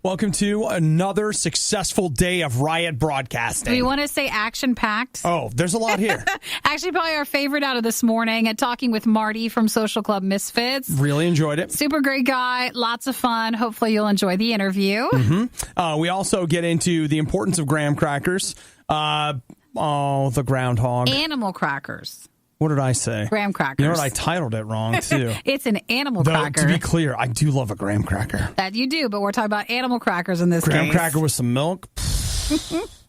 Welcome to another successful day of RIOT broadcasting. We want to say action-packed. Oh, there's a lot here. Actually, probably our favorite out of this morning, and talking with Marty from Social Club Misfits. Really enjoyed it. Super great guy. Lots of fun. Hopefully you'll enjoy the interview. Mm-hmm. We also get into the importance of graham crackers. The groundhog. Animal crackers. What did I say? Graham crackers. You know what? I titled it wrong, too. It's an animal cracker. To be clear, I do love a graham cracker. That you do, but we're talking about animal crackers in this case. Graham cracker with some milk?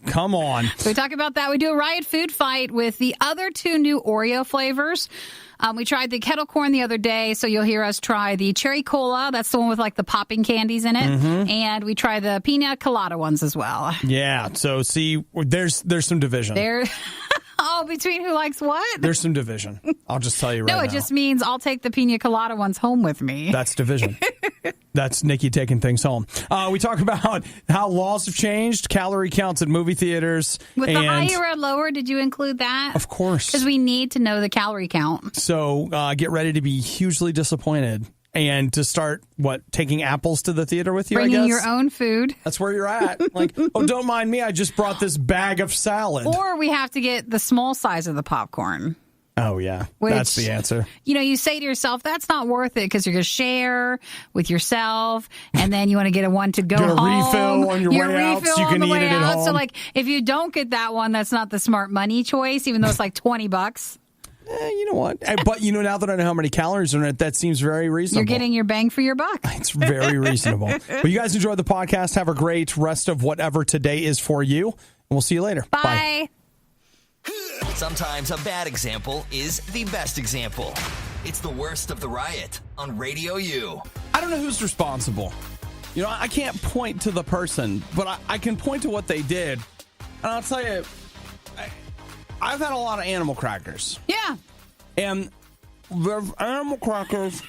Come on. So we talk about that. We do a RIOT food fight with the other two new Oreo flavors. We tried the kettle corn the other day, so you'll hear us try the cherry cola. That's the one with like the popping candies in it. Mm-hmm. And we try the pina colada ones as well. Yeah. So see, there's some division. Oh, between who likes what? There's some division. I'll just tell you right now. No, it just means I'll take the pina colada ones home with me. That's division. That's Nikki taking things home. We talk about how laws have changed, calorie counts at movie theaters. With the higher or lower, did you include that? Of course. Because we need to know the calorie count. So get ready to be hugely disappointed. And to start, taking apples to the theater with you, Bringing I guess? your own food. That's where you're at. Like, oh, don't mind me. I just brought this bag of salad. Or we have to get the small size of the popcorn. Oh, yeah. That's the answer. You know, you say to yourself, that's not worth it because you're going to share with yourself. And then you want to get a one to go get a home. refill on your way out so you can eat it at home. So, like, if you don't get that one, that's not the smart money choice, even though it's like $20. You know what? But, now that I know how many calories are in it, that seems very reasonable. You're getting your bang for your buck. It's very reasonable. Well, you guys enjoy the podcast. Have a great rest of whatever today is for you. And we'll see you later. Bye. Sometimes a bad example is the best example. It's the worst of the RIOT on RadioU. I don't know who's responsible. I can't point to the person, but I can point to what they did. And I'll tell you, I've had a lot of animal crackers. Yeah. And there's animal crackers.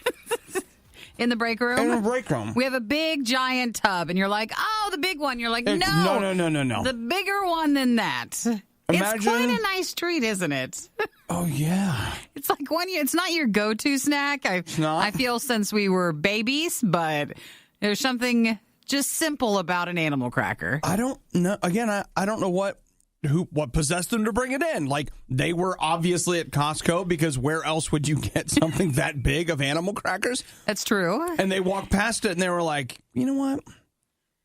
In the break room? In the break room. We have a big, giant tub, and you're like, oh, the big one. You're like, no. No. The bigger one than that. Imagine. It's quite a nice treat, isn't it? Oh, yeah. It's like it's not your go-to snack. It's not? I feel since we were babies, but there's something just simple about an animal cracker. I don't know. Again, I don't know what possessed them to bring it in. Like, they were obviously at Costco, because where else would you get something that big of animal crackers? That's true. And they walked past it and they were like, you know what?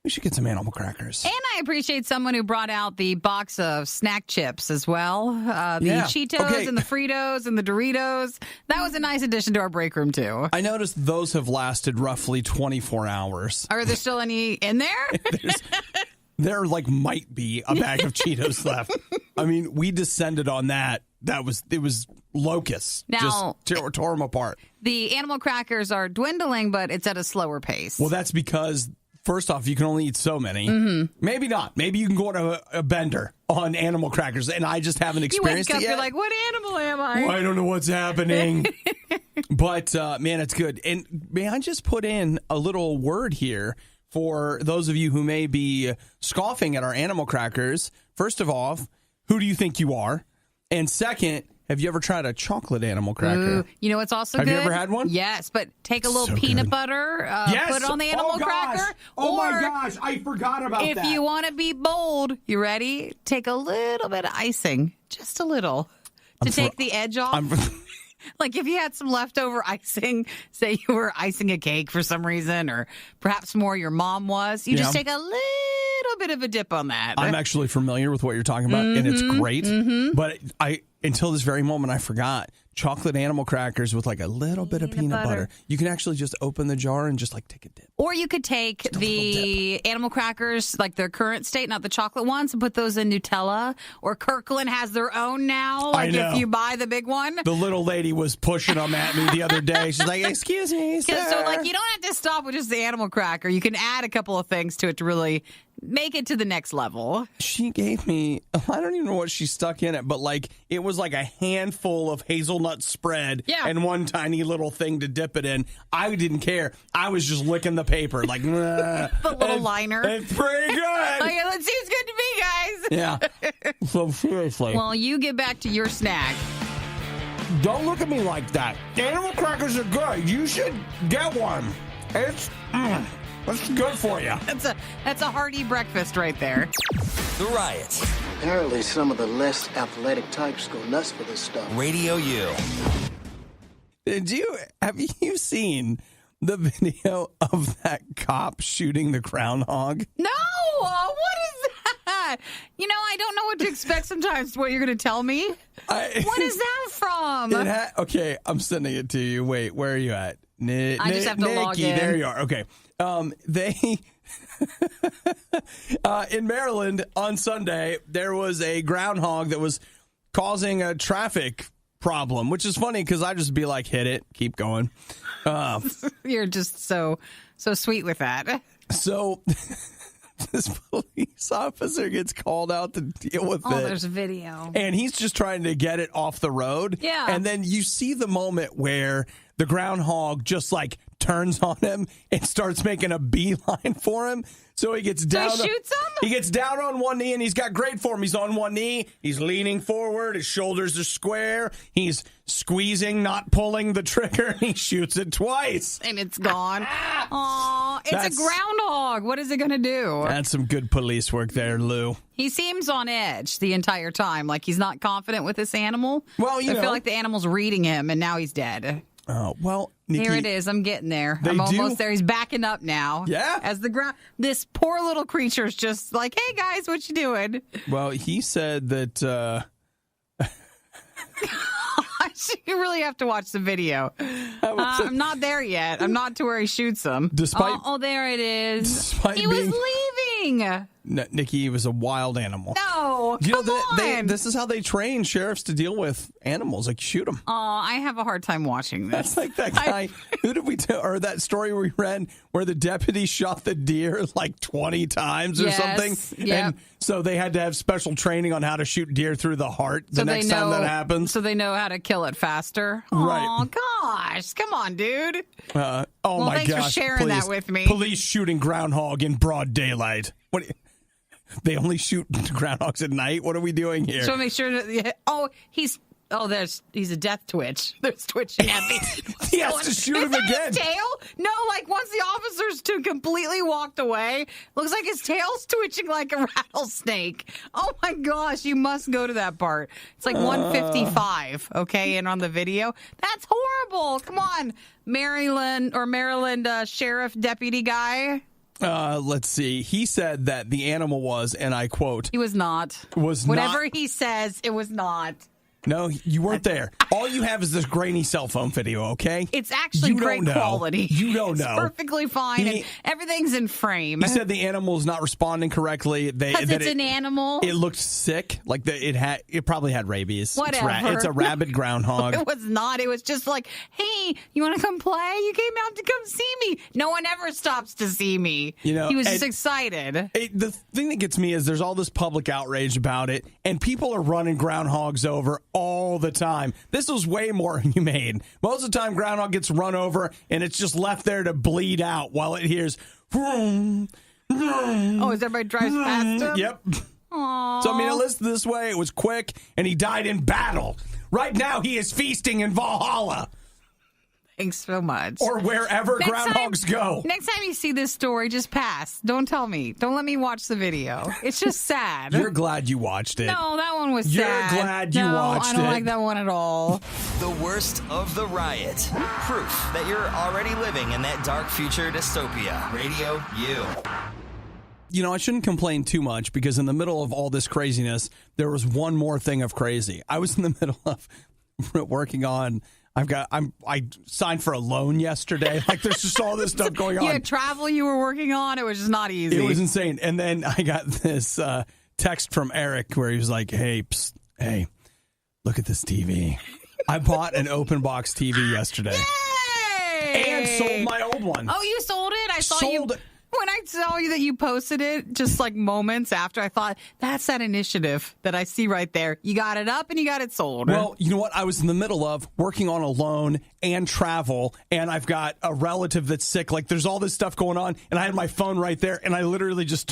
We should get some animal crackers. And I appreciate someone who brought out the box of snack chips as well. The Cheetos and the Fritos and the Doritos. That was a nice addition to our break room, too. I noticed those have lasted roughly 24 hours. Are there still any in there? There might be a bag of Cheetos left. I mean, we descended on that. It was locusts. Now, just tore them apart. The animal crackers are dwindling, but it's at a slower pace. Well, that's because, first off, you can only eat so many. Mm-hmm. Maybe not. Maybe you can go on a bender on animal crackers, and I just haven't experienced you wake up, it yet. You're like, what animal am I? Well, I don't know what's happening. But, man, it's good. And may I just put in a little word here for those of you who may be scoffing at our animal crackers. First of all, who do you think you are? And second, have you ever tried a chocolate animal cracker? Ooh, you know what's also good? Have you ever had one? Yes, but take a little peanut butter, put it on the animal cracker. Oh, my gosh, I forgot about that. If you want to be bold, you ready? Take a little bit of icing, just a little, to take the edge off. Like if you had some leftover icing, say you were icing a cake for some reason, or perhaps more your mom was, you just take a little bit of a dip on that. I'm actually familiar with what you're talking about, and it's great. Mm-hmm. But until this very moment, I forgot. Chocolate animal crackers with a little bit of peanut butter. You can actually just open the jar and just take a dip. Or you could take the animal crackers, like their current state, not the chocolate ones, and put those in Nutella. Or Kirkland has their own now. I know. If you buy the big one. The little lady was pushing them at me the other day. She's like, excuse me, sir. So you don't have to stop with just the animal cracker. You can add a couple of things to it to really make it to the next level. She gave me, I don't even know what she stuck in it, but it was like a handful of hazelnut spread and one tiny little thing to dip it in. I didn't care. I was just licking the paper the little liner. It's pretty good. Okay, let's see what's good to me, guys. Yeah. So seriously. Well, you get back to your snack. Don't look at me like that. Animal crackers are good. You should get one. It's That's good for you. That's a hearty breakfast right there. The Riot. Apparently, some of the less athletic types go nuts for this stuff. Radio U. Have you seen the video of that cop shooting the groundhog? No! What is that? I don't know what to expect sometimes, what you're going to tell me. What is that from? Okay, I'm sending it to you. Wait, where are you at? I just have to log in. There you are. Okay. They... in Maryland on Sunday, there was a groundhog that was causing a traffic problem, which is funny because I just be like, hit it, keep going. You're just so sweet with that. So this police officer gets called out to deal with it. Oh, there's a video. And he's just trying to get it off the road. Yeah. And then you see the moment where the groundhog just like turns on him and starts making a beeline for him. So he gets down. So he shoots him? He gets down on one knee, and he's got great form. He's on one knee. He's leaning forward. His shoulders are square. He's squeezing, not pulling the trigger. He shoots it twice. And it's gone. Aw, it's a groundhog. What is it going to do? That's some good police work there, Lou. He seems on edge the entire time, like he's not confident with this animal. Well, I feel like the animal's reading him, and now he's dead. Oh, well, Nikki, here it is. I'm getting there. I'm almost there. He's backing up now. Yeah. As this poor little creature's just like, hey, guys, what you doing? Well, he said that... You really have to watch the video. I'm not there yet. I'm not to where he shoots him. Oh, there it is. He was leaving. No, Nikki, he was a wild animal. No, come on. This is how they train sheriffs to deal with animals. Like, shoot them. Oh, I have a hard time watching this. That's like that guy. Who did we tell? Or that story we read where the deputy shot the deer like 20 times or something. Yep. And so they had to have special training on how to shoot deer through the heart the next time that happens. So they know how to kill it faster. Right. Oh, gosh. Come on, dude. My thanks gosh. for sharing that with me. Police shooting groundhog in broad daylight. They only shoot groundhogs at night? What are we doing here? So make sure that, he's a death twitch. There's twitching at the He has to shoot him again. His tail? No, like once the officers completely walked away, looks like his tail's twitching like a rattlesnake. Oh my gosh, you must go to that part. It's like 1:55, okay, and on the video. That's horrible. Come on, Maryland sheriff deputy guy. Let's see. He said that the animal was, and I quote, he was not. Whatever he says, it was not. No, you weren't there. All you have is this grainy cell phone video, okay? It's actually great quality. You don't know. It's perfectly fine, and everything's in frame. He said the animal's not responding correctly. Because it's an animal. It looked sick. Like it probably had rabies. Whatever. It's a rabid groundhog. It was not. It was just like, hey, you want to come play? You came out to come see me. No one ever stops to see me. He was just excited. The thing that gets me is there's all this public outrage about it, and people are running groundhogs over all the time. This was way more humane. Most of the time, groundhog gets run over, and it's just left there to bleed out while it hears. Vroom, vroom, as everybody drives past him? Yep. Aww. So, I mean, at least this way, it was quick, and he died in battle. Right now, he is feasting in Valhalla. Thanks so much. Or wherever groundhogs go. Next time you see this story, just pass. Don't tell me. Don't let me watch the video. It's just sad. You're glad you watched it. No, that one was You're sad. You're glad you watched it. I don't like that one at all. The worst of the riot. Proof that you're already living in that dark future dystopia. Radio U. I shouldn't complain too much because in the middle of all this craziness, there was one more thing of crazy. I was in the middle of working on... I signed for a loan yesterday. Like, there's just all this stuff going on. You had travel you were working on. It was just not easy. It was insane. And then I got this text from Eric where he was like, hey, look at this TV. I bought an open box TV yesterday. Yay! And sold my old one. Oh, you sold it? I saw you. When I saw you that you posted it, just like moments after, I thought, that's that initiative that I see right there. You got it up and you got it sold. Well, you know what? I was in the middle of working on a loan and travel, and I've got a relative that's sick. Like, there's all this stuff going on, and I had my phone right there, and I literally just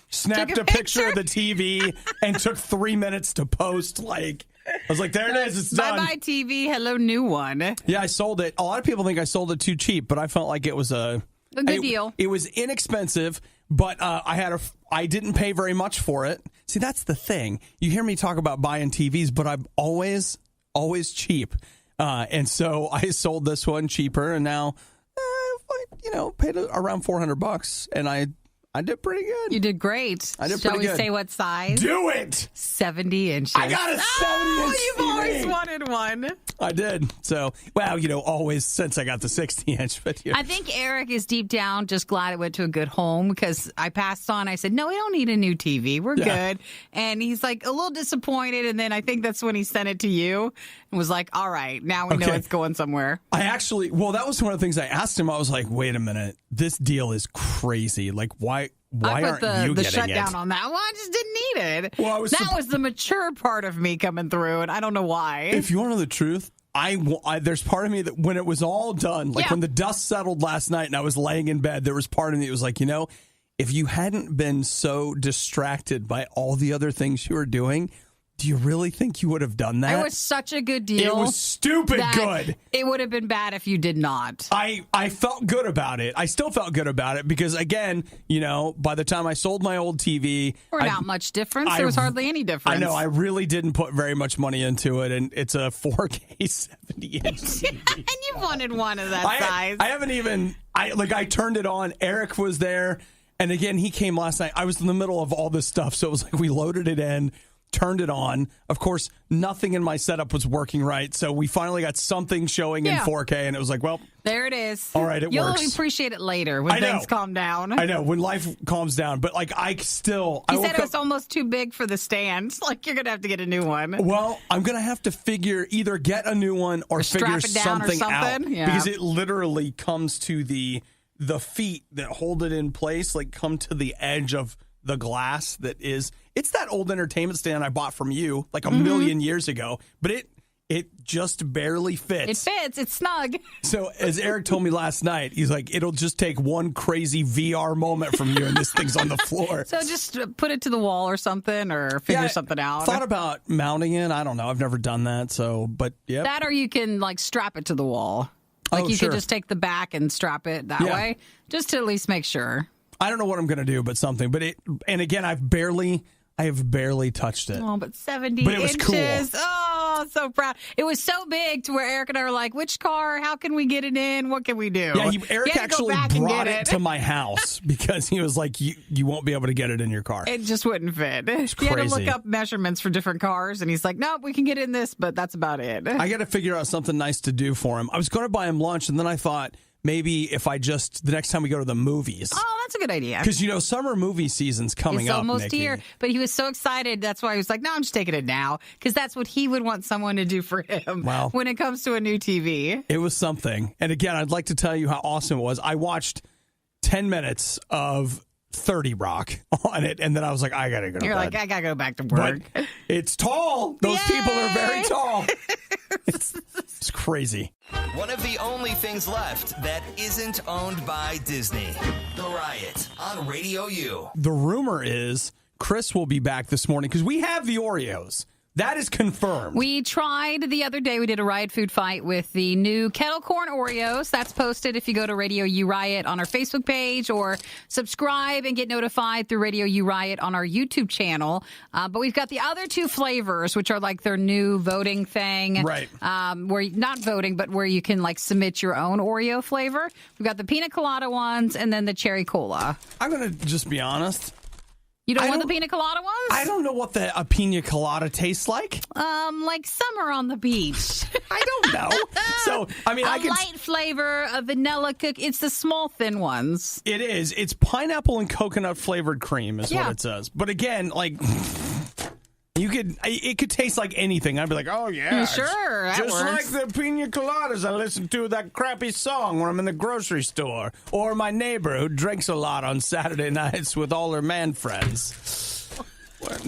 snapped a picture of the TV, and took 3 minutes to post. Like, I was like, there it is. It's done. Bye-bye TV. Hello, new one. Yeah, I sold it. A lot of people think I sold it too cheap, but I felt like it was a A good deal. It was inexpensive, but I didn't pay very much for it. See, that's the thing. You hear me talk about buying TVs, but I'm always cheap. And so I sold this one cheaper, and now, paid around $400, and I did pretty good. You did great. I did Shall pretty we good. say what size? Do it! 70 inches. I got a 70-inch You've always wanted one. I did. So, always since I got the 60-inch. But I think Eric is deep down just glad it went to a good home, because I passed on. I said, no, we don't need a new TV. We're good. And he's like a little disappointed. And then I think that's when he sent it to you and was like, all right, now we know it's going somewhere. that was one of the things I asked him. I was like, wait a minute. This deal is crazy. Like, why aren't you getting it? The shutdown on that one. I just didn't need it. Well, that was the mature part of me coming through, and I don't know why. If you want to know the truth, there's part of me that when it was all done, like when the dust settled last night and I was laying in bed, there was part of me that was like, if you hadn't been so distracted by all the other things you were doing, do you really think you would have done that? It was such a good deal. It was stupid good. It would have been bad if you did not. I felt good about it. I still felt good about it because, again, by the time I sold my old TV... not much difference. There was hardly any difference. I know. I really didn't put very much money into it, and it's a 4K 70-inch TV. And you wanted one of that size. I haven't even... I turned it on. Eric was there, and again, he came last night. I was in the middle of all this stuff, so it was like we loaded it in, turned it on. Of course, nothing in my setup was working right, so we finally got something showing in 4K, and it was like, well... There it is. All right, You'll works. appreciate it later when things calm down. I know, when life calms down, but He said it was almost too big for the stand. Like, you're going to have to get a new one. Well, I'm going to have to either get a new one or figure something out. Yeah. Because it literally comes to the feet that hold it in place, like come to the edge of the glass that is... It's that old entertainment stand I bought from you like a million years ago, but it just barely fits. It fits. It's snug. So as Eric told me last night, he's like, it'll just take one crazy VR moment from you and this thing's on the floor. So just put it to the wall or something, or figure something out. Thought about mounting it. I don't know. I've never done that. So, but yeah. That, or you can strap it to the wall. Like you could just take the back and strap it that way, just to at least make sure. I don't know what I'm going to do, but something. But and again, I have barely touched it. Oh, but 70 but it was inches. Cool. Oh, so proud. It was so big to where Eric and I were like, which car? How can we get it in? What can we do? Yeah, Eric actually brought it to my house because he was like, you won't be able to get it in your car. It just wouldn't fit. He had to look up measurements for different cars, and he's like, nope, we can get in this, but that's about it. I got to figure out something nice to do for him. I was going to buy him lunch, and then I thought, maybe if the next time we go to the movies. Oh, that's a good idea. Because, summer movie season's coming up, It's almost Nikki. here. But he was so excited. That's why he was like, no, I'm just taking it now. Because that's what he would want someone to do for him when it comes to a new TV. It was something. And again, I'd like to tell you how awesome it was. I watched 10 minutes of 30 Rock on it, and then I was like, I got to go to bed. You're like, I got to go back to work. But it's tall. Those people are very tall. It's crazy. One of the only things left that isn't owned by Disney. The Riot on RadioU. The rumor is Chris will be back this morning because we have the Oreos. That is confirmed. We tried the other day. We did a Riot food fight with the new kettle corn Oreos. That's posted if you go to RadioU Riot on our Facebook page, or subscribe and get notified through RadioU Riot on our YouTube channel. But we've got the other two flavors, which are like their new voting thing. Right. Where not voting, but where you can submit your own Oreo flavor. We've got the pina colada ones and then the cherry cola. I'm going to just be honest. You don't want the pina colada ones? I don't know what a pina colada tastes like. Like summer on the beach. I don't know. So, I mean, light flavor, a vanilla cookie. It's the small, thin ones. It is. It's pineapple and coconut flavored cream is what it says. But again, it could taste like anything. I'd be like, oh, yeah. Sure, that just works. like the pina coladas I listen to that crappy song when I'm in the grocery store. Or my neighbor who drinks a lot on Saturday nights with all her man friends. What?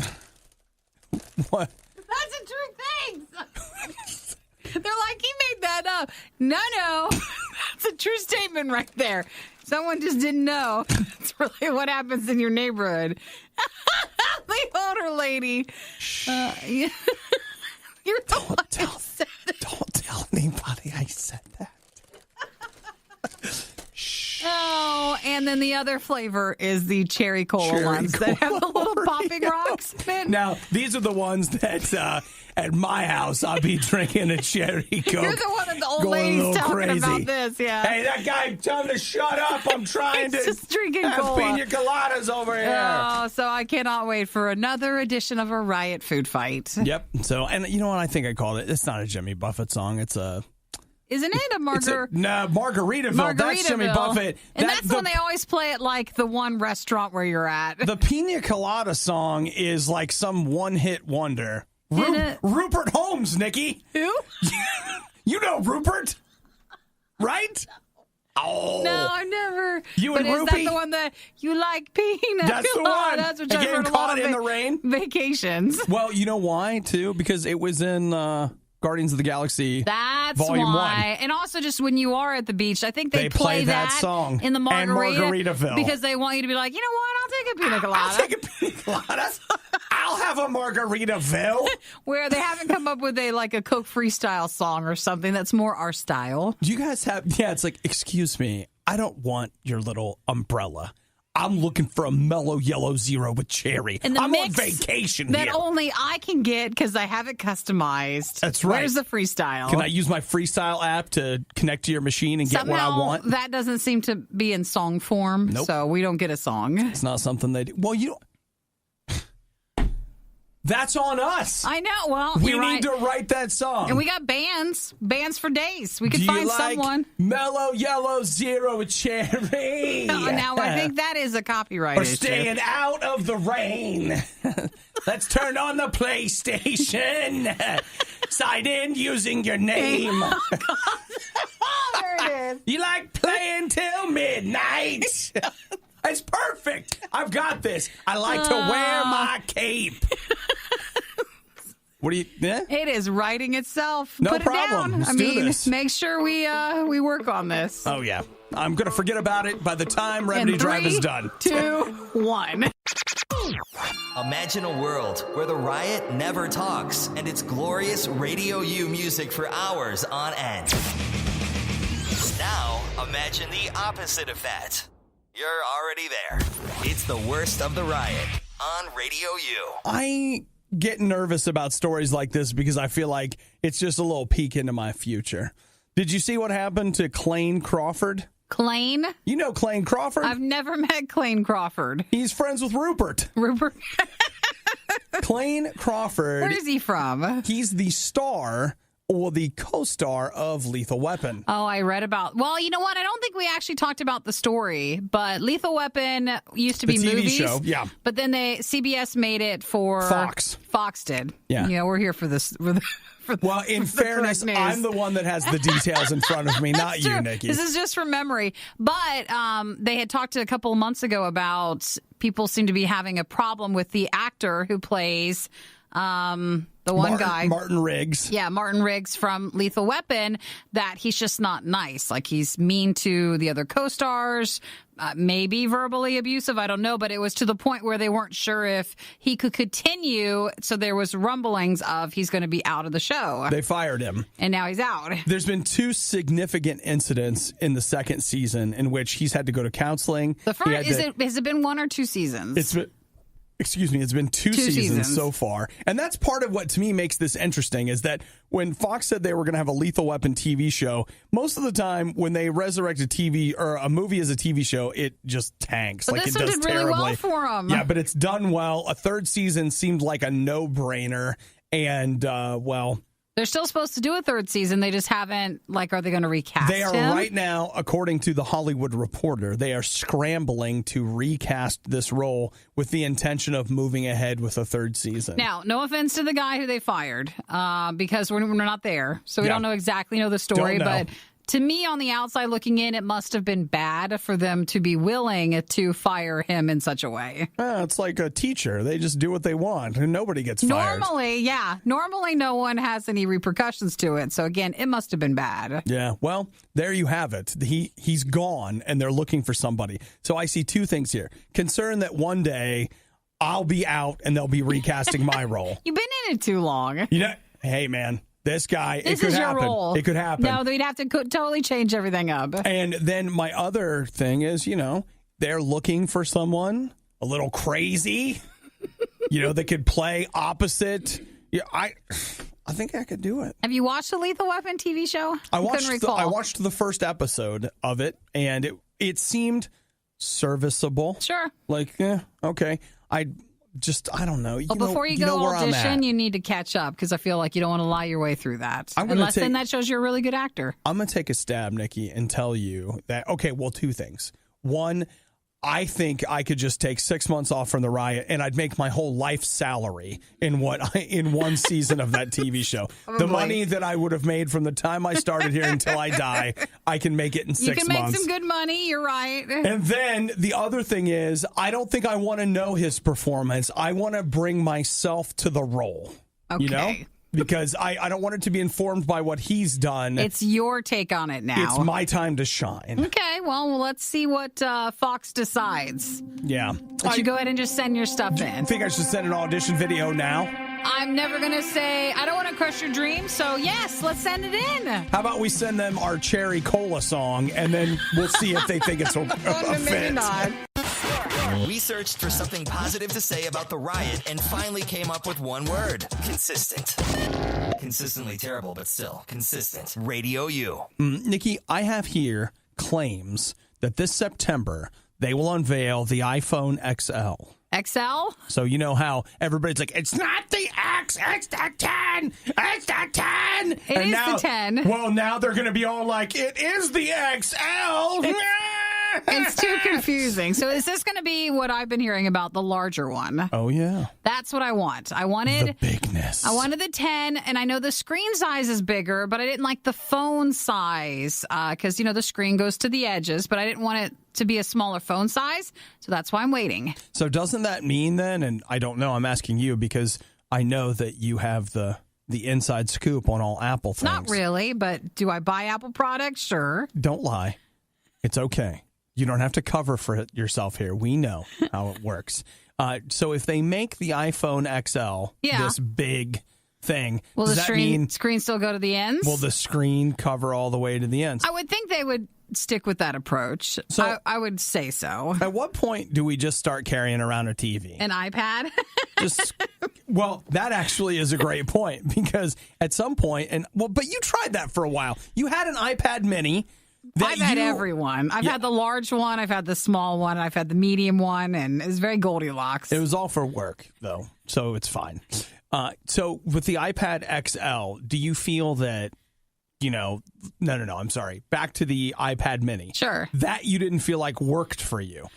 That's a true thing. They're like, he made that up. No. That's a true statement right there. Someone just didn't know. That's really what happens in your neighborhood. The older lady. You're the one who said it. Don't tell anybody I said that. Shh. Oh, and then the other flavor is the cherry cola ones that have the little popping rocks. Now, these are the ones that at my house I'll be drinking a cherry Coke. You're the one of the old ladies talking about this, yeah. Hey, that guy, tell him to shut up. I'm trying to just drinking have cola. pina coladas over here. Oh, so I cannot wait for another edition of a Riot food fight. Yep. So, and you know what? I think I called it. It's not a Jimmy Buffett song. It's a... Isn't it a Margaritaville. That's Jimmy Buffett. And that's when they always play it like the one restaurant where you're at. The Pina Colada song is like some one-hit wonder. Rupert Holmes, Nikki. Who? You know Rupert, right? Oh. No, I've never. You and But is Rupee? that the one that you like pina? That's the one. That's what And I've getting heard a caught lot of in the rain. Vacations. Well, you know why, too? Because it was in Guardians of the Galaxy. That's Volume why. 1. And also just when you are at the beach, I think they play that song in the and Margaritaville. because they want you to be like, you know what, I'll take a pina colada. I'll take a pina colada. I'll have a Margaritaville. Where they haven't come up with a Coke freestyle song or something that's more our style. Do you guys have, it's like, excuse me, I don't want your little umbrella. I'm looking for a mellow yellow zero with cherry. And the I'm on mix vacation that here. only I can get because I have it customized. That's right. Where's the freestyle? Can I use my freestyle app to connect to your machine and get what I Somehow, want? that doesn't seem to be in song form, Nope. so we don't get a song. It's not something they do. Well, that's on us. I know. Well, We you're need right. to write that song. And we got bands for days. We could Do find you like someone. mellow yellow zero with cherry? Now, I think that is a copyright Or issue. staying out of the rain. Let's turn on the PlayStation. Sign in using your name. There it is. You like playing till midnight. It's perfect. I've got this. I like to wear my cape. What do you? Yeah? It is writing itself. No Put problem. it down. Let's do this. Make sure we work on this. Oh yeah. I'm gonna forget about it by the time Remedy In Drive is 3, done. 2, 1. Imagine a world where the Riot never talks and it's glorious RadioU music for hours on end. Now, imagine the opposite of that. You're already there. It's the worst of the Riot on RadioU. I get nervous about stories like this because I feel like it's just a little peek into my future. Did you see what happened to Clayne Crawford? Clayne? You know Clayne Crawford? I've never met Clayne Crawford. He's friends with Rupert. Rupert? Clayne Crawford. Where is he from? He's the star or the co-star of Lethal Weapon. Oh, I read about... Well, you know what? I don't think we actually talked about the story, but Lethal Weapon used to be The TV movies. show, yeah. But then CBS made it for... Fox. Fox did. Yeah. You know, we're here for this... Well, in fairness, correct news. I'm the one that has the details in front of me, not you, True. Nikki. This is just from memory. But they had talked a couple of months ago about people seem to be having a problem with the actor who plays the one guy. Martin Riggs. Yeah, Martin Riggs from Lethal Weapon, that he's just not nice. Like, he's mean to the other co-stars, maybe verbally abusive, I don't know, but it was to the point where they weren't sure if he could continue, so there was rumblings of he's going to be out of the show. They fired him. And now he's out. There's been 2 significant incidents in the second season in which he's had to go to counseling. The first, has it been 1 or 2 seasons? It's been 2 seasons so far. And that's part of what, to me, makes this interesting, is that when Fox said they were going to have a Lethal Weapon TV show, most of the time when they resurrect a TV or a movie as a TV show, it just tanks. But like this it one does did terribly. really well for him. Yeah, but it's done well. A 3rd season seemed like a no-brainer. And, they're still supposed to do a 3rd season. They just haven't, are they going to recast they are him? right now, according to the Hollywood Reporter, they are scrambling to recast this role with the intention of moving ahead with a 3rd season. Now, no offense to the guy who they fired, because we're not there, so we don't exactly know the story. Don't know. But to me, on the outside looking in, it must have been bad for them to be willing to fire him in such a way. It's like a teacher. They just do what they want, and nobody gets fired. Normally no one has any repercussions to it. So again, it must have been bad. Yeah, well, there you have it. He's gone, and they're looking for somebody. So I see 2 things here. Concern that one day I'll be out, and they'll be recasting my role. You've been in it too long. You know, hey, man, This guy, This it could is your happen. role. It could happen. No, they'd have to totally change everything up. And then my other thing is, they're looking for someone a little crazy, that could play opposite. Yeah, I think I could do it. Have you watched the Lethal Weapon TV show? I watched the first episode of it, and it seemed serviceable. Sure. Like, okay. I don't know. Before you go audition, you need to catch up because I feel like you don't want to lie your way through that. Then that shows you're a really good actor. I'm going to take a stab, Nikki, and tell you that, okay, well, two things. One, I think I could just take 6 months off from the Riot and I'd make my whole life salary in one season of that TV show. Probably. The money that I would have made from the time I started here until I die, I can make it in 6 months. You can make some good money. You're right. And then the other thing is, I don't think I want to know his performance. I want to bring myself to the role. Okay. Because I don't want it to be informed by what he's done. It's your take on it now. It's my time to shine. Okay, well, let's see what Fox decides. Yeah. But you go ahead and just send your stuff in. I think I should send an audition video now. I'm never going to say, I don't want to crush your dreams, so yes, let's send it in. How about we send them our Cherry Cola song, and then we'll see if they think it's a fit. Maybe not. We searched for something positive to say about the Riot and finally came up with one word. Consistent. Consistently terrible, but still consistent. RadioU. Nikki, I have here claims that this September they will unveil the iPhone XL. XL? So you know how everybody's like, it's not the X, it's the 10, it's the 10. It is the 10. Well, now they're going to be all like, it is the XL. It's too confusing. So is this going to be what I've been hearing about, the larger one? Oh, yeah. That's what I want. I wanted the bigness. I wanted the 10, and I know the screen size is bigger, but I didn't like the phone size because, the screen goes to the edges, but I didn't want it to be a smaller phone size, so that's why I'm waiting. So doesn't that mean then, and I don't know, I'm asking you because I know that you have the inside scoop on all Apple things. Not really, but do I buy Apple products? Sure. Don't lie. It's okay. You don't have to cover for it yourself here. We know how it works. So if they make the iPhone XL this big thing, will does the that mean screen still go to the ends? Will the screen cover all the way to the ends? I would think they would stick with that approach. So I would say so. At what point do we just start carrying around a TV? An iPad? Well, that actually is a great point because at some point, but you tried that for a while. You had an iPad mini. I've had every one. I've had the large one, I've had the small one, I've had the medium one, and it's very Goldilocks. It was all for work, though, so it's fine. So with the iPad XL, do you feel that, no, I'm sorry. Back to the iPad mini. Sure. That you didn't feel like worked for you.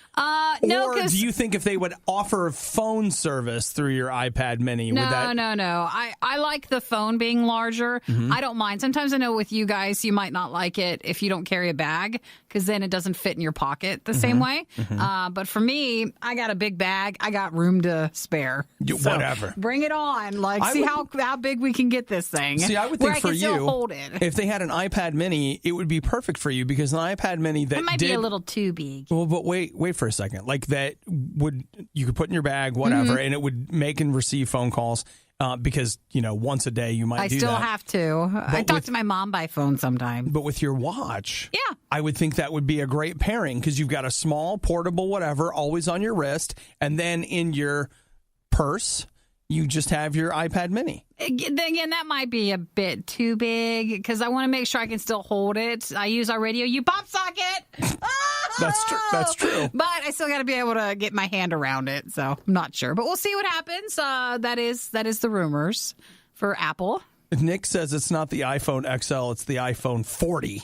No. Or do you think if they would offer phone service through your iPad mini, no, would that... No. I like the phone being larger. Mm-hmm. I don't mind. Sometimes I know with you guys, you might not like it if you don't carry a bag because then it doesn't fit in your pocket the same way. Mm-hmm. But for me, I got a big bag. I got room to spare. Whatever. Bring it on. How big we can get this thing. See, I would think for you, still hold it. If they had an iPad mini, it would be perfect for you because an iPad mini that it might be a little too big. Well, but wait for a second. Like that you could put in your bag, whatever, and it would make and receive phone calls because, once a day you might do that. I still have to. I talk to my mom by phone sometimes. But with your watch, yeah, I would think that would be a great pairing because you've got a small, portable, whatever, always on your wrist, and then in your purse, you just have your iPad mini. Again, that might be a bit too big because I want to make sure I can still hold it. I use our RadioU pop socket. That's true. But I still got to be able to get my hand around it, so I'm not sure. But we'll see what happens. That is the rumors for Apple. Nick says it's not the iPhone XL, it's the iPhone 40.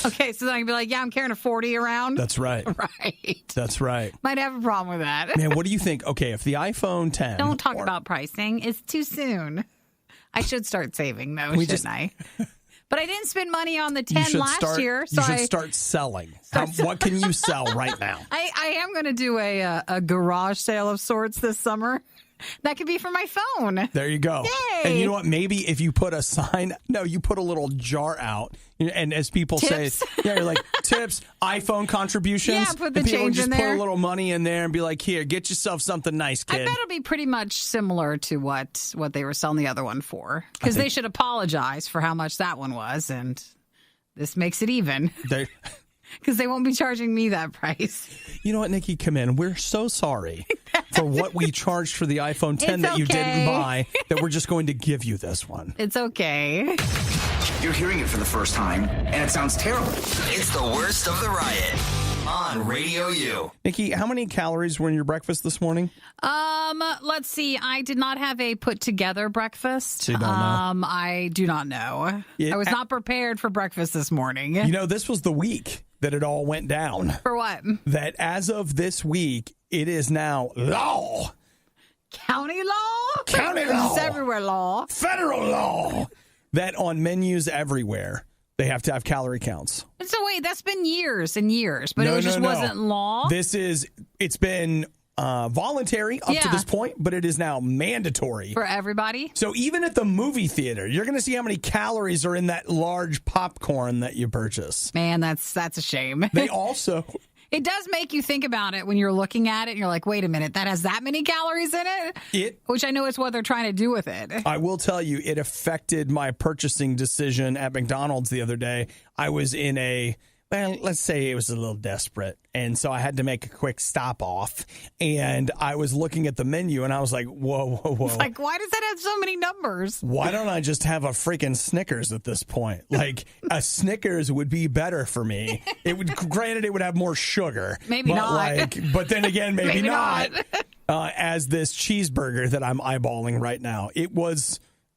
Okay, so then I can be like, yeah, I'm carrying a 40 around. That's right. Right. That's right. Might have a problem with that. Man, what do you think? Okay, if the iPhone 10... Don't talk about pricing. It's too soon. I should start saving, though, shouldn't I? But I didn't spend money on the 10 last year. So you should start selling. What can you sell right now? I am going to do a garage sale of sorts this summer. That could be for my phone. There you go. Yay. And you know what? Maybe if you put a sign, you put a little jar out. And as people Tips. say, you're like, tips, iPhone contributions. Yeah, put the and people change just in put there. a little money in there and be like, here, get yourself something nice, kid. I bet it'll be pretty much similar to what they were selling the other one for. Because they should apologize for how much that one was. And this makes it even. Because they won't be charging me that price. You know what, Nikki? Come in. We're so sorry for what we charged for the iPhone 10 that you didn't buy, that we're just going to give you this one. It's okay. You're hearing it for the first time, and it sounds terrible. It's the worst of the riot on RadioU. Nikki, how many calories were in your breakfast this morning? Let's see. I did not have a put together breakfast. So you don't know? I do not know. I was not prepared for breakfast this morning. You know, this was the week that it all went down. For what? That as of this week, it is now law. County law? County law. It's everywhere law. Federal law. That on menus everywhere, they have to have calorie counts. So wait, that's been years and years, but it just wasn't law? It's been voluntary up to this point, but it is now mandatory. For everybody? So even at the movie theater, you're going to see how many calories are in that large popcorn that you purchase. Man, that's a shame. They also... It does make you think about it when you're looking at it and you're like, wait a minute, that has that many calories in it? Which I know is what they're trying to do with it. I will tell you, it affected my purchasing decision at McDonald's the other day. I was in let's say it was a little desperate. And so I had to make a quick stop off. And I was looking at the menu and I was like, whoa. It's like, why does that have so many numbers? Why don't I just have a freaking Snickers at this point? Like, a Snickers would be better for me. Granted, it would have more sugar. Maybe not. But then again, maybe not. not. As this cheeseburger that I'm eyeballing right now.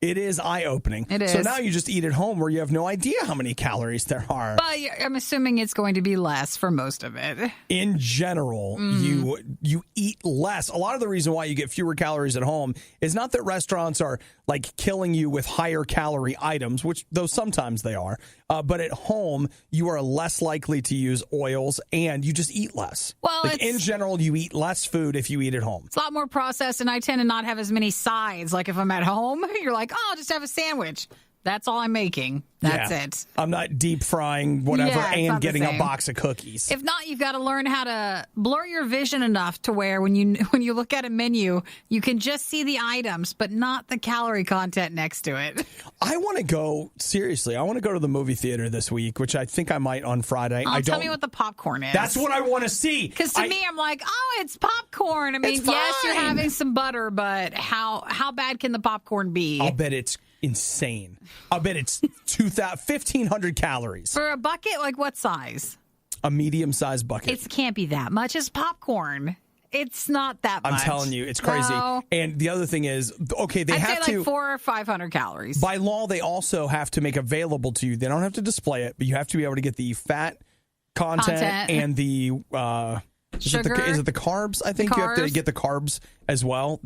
It is eye-opening. It is. So now you just eat at home where you have no idea how many calories there are. But I'm assuming it's going to be less for most of it. In general, you eat less. A lot of the reason why you get fewer calories at home is not that restaurants are like killing you with higher calorie items, which though sometimes they are, but at home you are less likely to use oils and you just eat less. Well, in general, you eat less food if you eat at home. It's a lot more processed, and I tend to not have as many sides. Like if I'm at home, you're like, oh, I'll just have a sandwich. That's all I'm making. That's it. I'm not deep frying whatever and getting a box of cookies. If not, you've got to learn how to blur your vision enough to where when you look at a menu, you can just see the items, but not the calorie content next to it. I want to go to the movie theater this week, which I think I might on Friday. Tell me what the popcorn is. That's what I want to see. Because to me, I'm like, oh, it's popcorn. I mean, yes, you're having some butter, but how bad can the popcorn be? I'll bet it's insane. I'll bet it's 1,500 calories. For a bucket, like what size? A medium-sized bucket. It can't be that much. It's popcorn. It's not that much. I'm telling you, it's crazy. No. And the other thing is, okay, I'd say like 400 or 500 calories. By law, they also have to make available to you. They don't have to display it, but you have to be able to get the fat content. And the sugar. Is it the carbs? I think you have to get the carbs as well.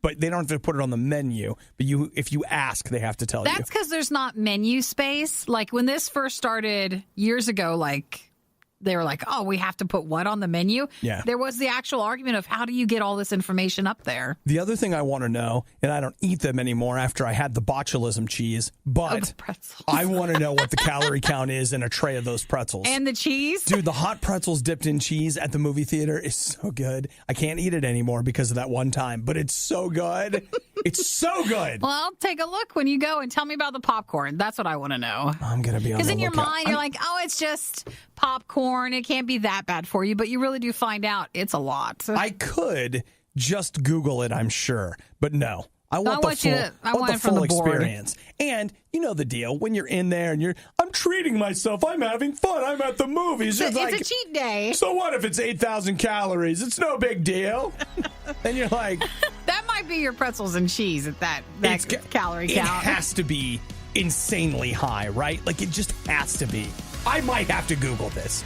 But they don't have to put it on the menu. But if you ask, they have to tell you. That's because there's not menu space. Like when this first started years ago, like they were like, oh, we have to put what on the menu? Yeah. There was the actual argument of how do you get all this information up there? The other thing I want to know, and I don't eat them anymore after I had the botulism cheese, but I want to know what the calorie count is in a tray of those pretzels. And the cheese? Dude, the hot pretzels dipped in cheese at the movie theater is so good. I can't eat it anymore because of that one time, but it's so good. It's so good. Well, take a look when you go and tell me about the popcorn. That's what I want to know. I'm going to be on the lookout. Because in your mind, you're like, oh, it's just popcorn. It can't be that bad for you, but you really do find out it's a lot. I could just Google it, I'm sure, but no. I want the full experience. And you know the deal. When you're in there and I'm treating myself. I'm having fun. I'm at the movies. It's a cheat day. So what if it's 8,000 calories? It's no big deal. And you're like... That might be your pretzels and cheese at that calorie count. It has to be insanely high, right? Like it just has to be. I might have to Google this.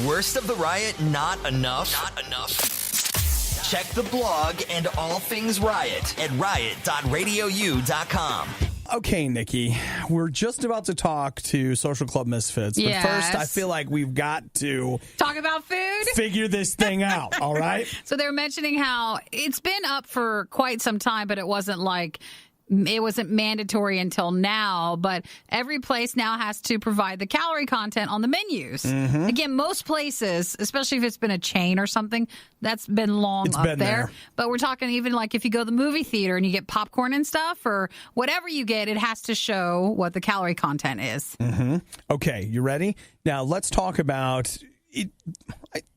Worst of the riot, not enough? Not enough. Check the blog and all things Riot at riot.radiou.com. Okay, Nikki, we're just about to talk to Social Club Misfits, but first I feel like we've got to talk about food, figure this thing out, all right? So they're mentioning how it's been up for quite some time, but it wasn't mandatory until now, but every place now has to provide the calorie content on the menus. Mm-hmm. Again, most places, especially if it's been a chain or something, that's been long up there. But we're talking even like if you go to the movie theater and you get popcorn and stuff or whatever you get, it has to show what the calorie content is. Mm-hmm. Okay, you ready? Now let's talk about it.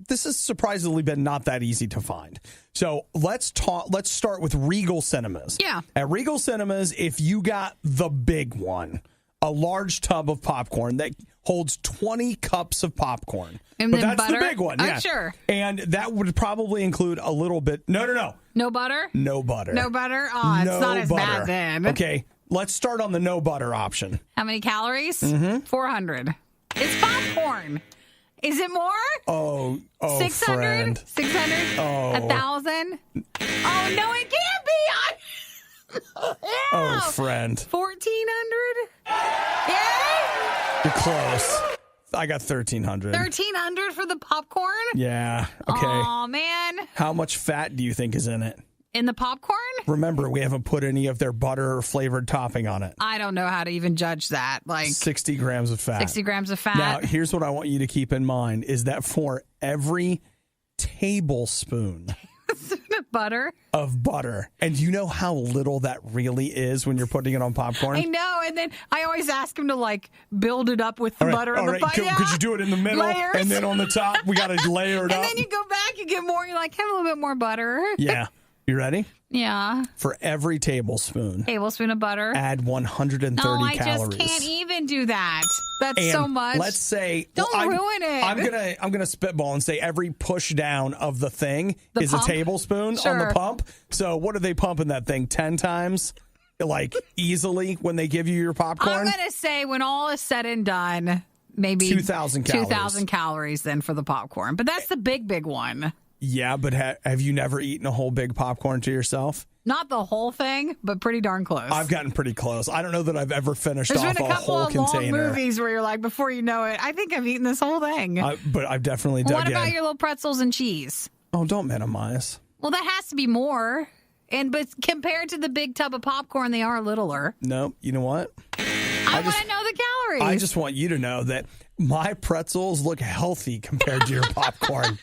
This has surprisingly been not that easy to find. So let's start with Regal Cinemas. Yeah. At Regal Cinemas, if you got the big one, a large tub of popcorn that holds 20 cups of popcorn. And but then that's butter? the big one. Yeah. Sure. And that would probably include a little bit. No. No butter? No butter. No butter? Oh, it's not as bad then. Okay. Let's start on the no butter option. How many calories? Mm-hmm. 400. It's popcorn. Is it more? Oh, 600? friend. 600? Oh. 1,000? Oh, no, it can't be. Oh, friend. 1,400? Yeah? You're close. I got 1,300. 1,300 for the popcorn? Yeah. Okay. Oh, man. How much fat do you think is in it? In the popcorn? Remember, we haven't put any of their butter or flavored topping on it. I don't know how to even judge that. 60 grams of fat. 60 grams of fat. Now, here's what I want you to keep in mind is that for every tablespoon butter of butter, and you know how little that really is when you're putting it on popcorn? I know, and then I always ask him to build it up with the butter and the butter. Could you do it in the middle Layers. and then on the top? We got to layer it up. And then you go back, you get more. You're like, have a little bit more butter. Yeah. You ready? Yeah. For every tablespoon of butter, add 130 calories. calories. I just can't even do that. That's so much. Let's say don't ruin it. I'm gonna spitball and say every push down of the thing is pump? a tablespoon on the pump. So what are they pumping that thing 10 times? Easily when they give you your popcorn? I'm gonna say when all is said and done, maybe 2,000 calories. 2,000 calories then for the popcorn. But that's the big one. Yeah, but have you never eaten a whole big popcorn to yourself? Not the whole thing, but pretty darn close. I've gotten pretty close. I don't know that I've ever finished There's off been a couple whole of container. long movies where you're like, before you know it, I think I've eaten this whole thing. But I've definitely dug in. What about your little pretzels and cheese? Oh, don't minimize. Well, that has to be more. But compared to the big tub of popcorn, they are littler. No, you know what? I want to know the calories. I just want you to know that my pretzels look healthy compared to your popcorn.